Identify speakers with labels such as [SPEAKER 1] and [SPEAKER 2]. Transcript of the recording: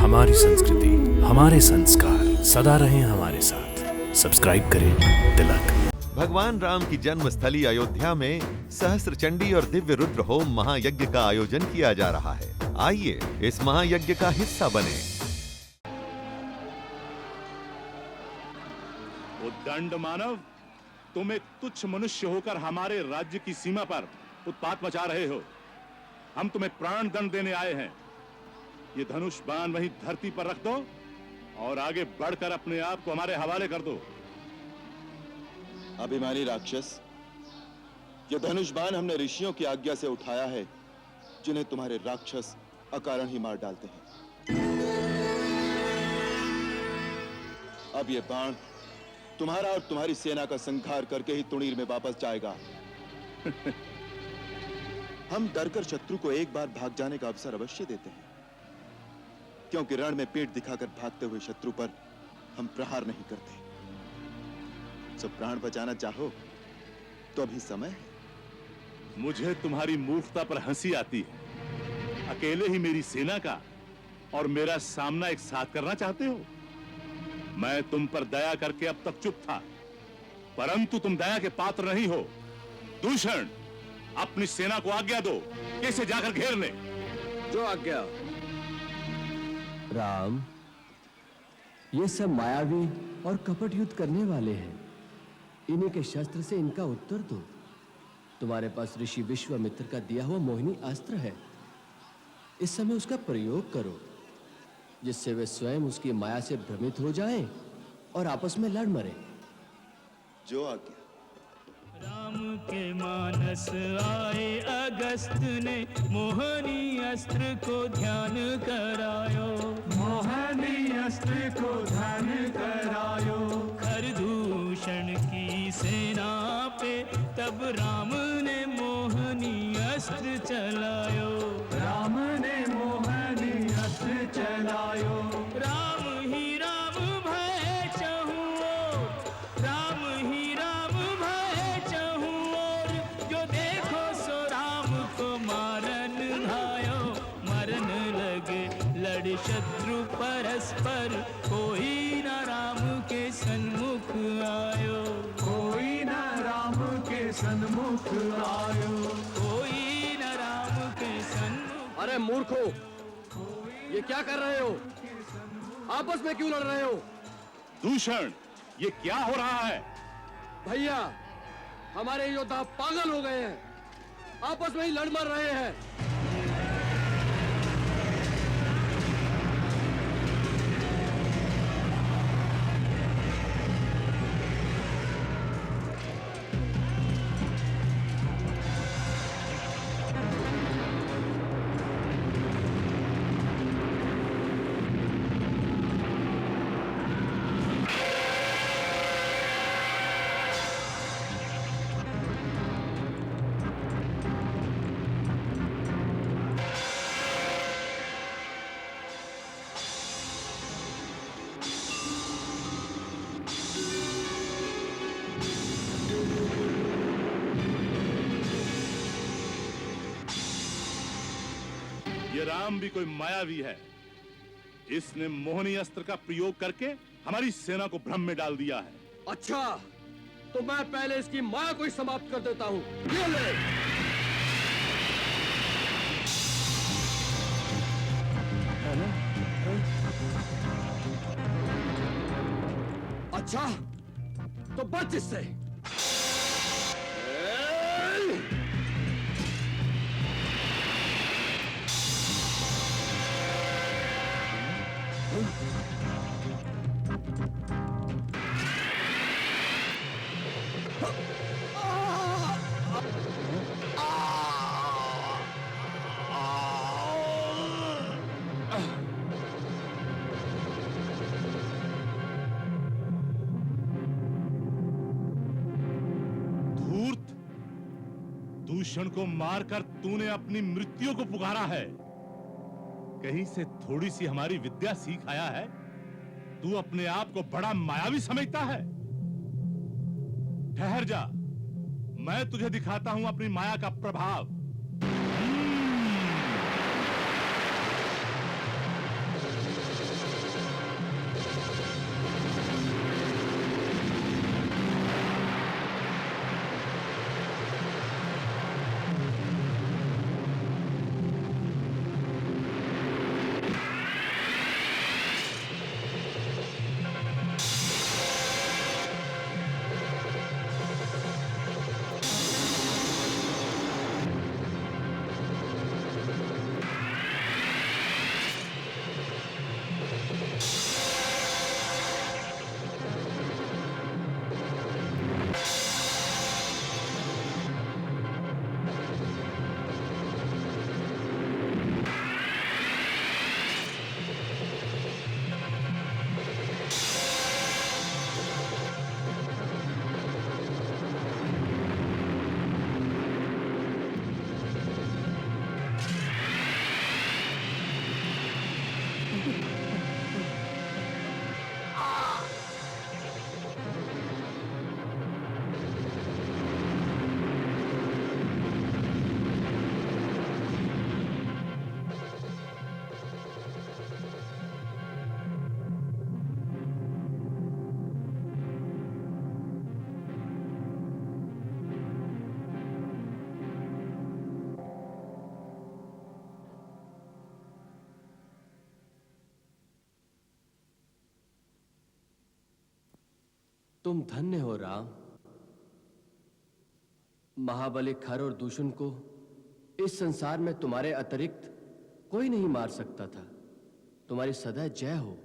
[SPEAKER 1] हमारी संस्कृति, हमारे संस्कार सदा रहें हमारे साथ। सब्सक्राइब करें तिलक।
[SPEAKER 2] भगवान राम की जन्मस्थली अयोध्या में सहस्त्र चंडी और दिव्य रुद्र होम महायज्ञ का आयोजन किया जा रहा है। आइए इस महायज्ञ का हिस्सा बने।
[SPEAKER 3] उद्दंड मानव, तुम एक तुच्छ मनुष्य होकर हमारे राज्य की सीमा पर उत्पात मचा रहे हो। हम तुम्हें प्राण दंड देने आए हैं। ये धनुष बाण वहीं धरती पर रख दो और आगे बढ़कर अपने आप को हमारे हवाले कर दो।
[SPEAKER 4] अभिमानी राक्षस, ये धनुष बाण हमने ऋषियों की आज्ञा से उठाया है, जिन्हें तुम्हारे राक्षस अकारण ही मार डालते हैं। अब ये बाण तुम्हारा और तुम्हारी सेना का संहार करके ही तुणीर में वापस जाएगा। हम डरकर शत्रु को एक बार भाग जाने का अवसर अवश्य देते हैं, क्योंकि रण में पीठ दिखाकर भागते हुए शत्रु पर हम प्रहार नहीं करते। जब प्राण बचाना चाहो तो अभी समय है।
[SPEAKER 3] मुझे तुम्हारी मूर्खता पर हंसी आती है। अकेले ही मेरी सेना का और मेरा सामना एक साथ करना चाहते हो। मैं तुम पर दया करके अब तक चुप था, परंतु तुम दया के पात्र नहीं हो। दूषण, अपनी सेना को आज्ञा दो कि इसे जाकर घेर ले।
[SPEAKER 5] जो आज्ञा। राम, ये सब मायावी और कपट युद्ध करने वाले हैं। इन्हीं के शस्त्र से इनका उत्तर दो। तुम्हारे पास ऋषि विश्वामित्र का दिया हुआ मोहिनी अस्त्र है। इस समय उसका प्रयोग करो, जिससे वे स्वयं उसकी माया से भ्रमित हो जाएं और आपस में लड़ मरे।
[SPEAKER 4] जो आज्ञा।
[SPEAKER 6] राम के मानस आए अगस्त ने मोहनी अस्त्र को ध्यान करायो। मोहनी अस्त्र को ध्यान करायो। खरदूषण की सेना पे तब राम ने मोहनी अस्त्र चलायो। राम ने मोहनी अस्त्र चलायो। राम ही राम भय चहुँ ओर, राम ही राम भय चहुँ ओर। जो देखो सो राम को मारन धायो। मरन लगे लड़ शत्रु परस्पर, कोई न राम के सन्मुख आयो। कोई न राम के सन्मुख आयो। कोई न राम के सन्मुख।
[SPEAKER 5] अरे मूर्खों, ये क्या कर रहे हो? आपस में क्यों लड़ रहे हो?
[SPEAKER 3] दूषण, ये क्या हो रहा है?
[SPEAKER 5] भैया, हमारे योद्धा पागल हो गए हैं। आपस में ही लड़ मर रहे हैं।
[SPEAKER 3] ये राम भी कोई मायावी है। इसने मोहनी अस्त्र का प्रयोग करके हमारी सेना को भ्रम में डाल दिया है।
[SPEAKER 5] अच्छा, तो मैं पहले इसकी माया को ही समाप्त कर देता हूँ। ये ले। अच्छा, तो बच इससे।
[SPEAKER 3] दूषण को मारकर तूने अपनी मृत्यु को पुकारा है। कहीं से थोड़ी सी हमारी विद्या सीख आया है। तू अपने आप को बड़ा मायावी समझता है। ठहर जा, मैं तुझे दिखाता हूं अपनी माया का प्रभाव।
[SPEAKER 5] तुम धन्य हो राम। महाबली खर और दूषण को इस संसार में तुम्हारे अतिरिक्त कोई नहीं मार सकता था। तुम्हारी सदा जय हो।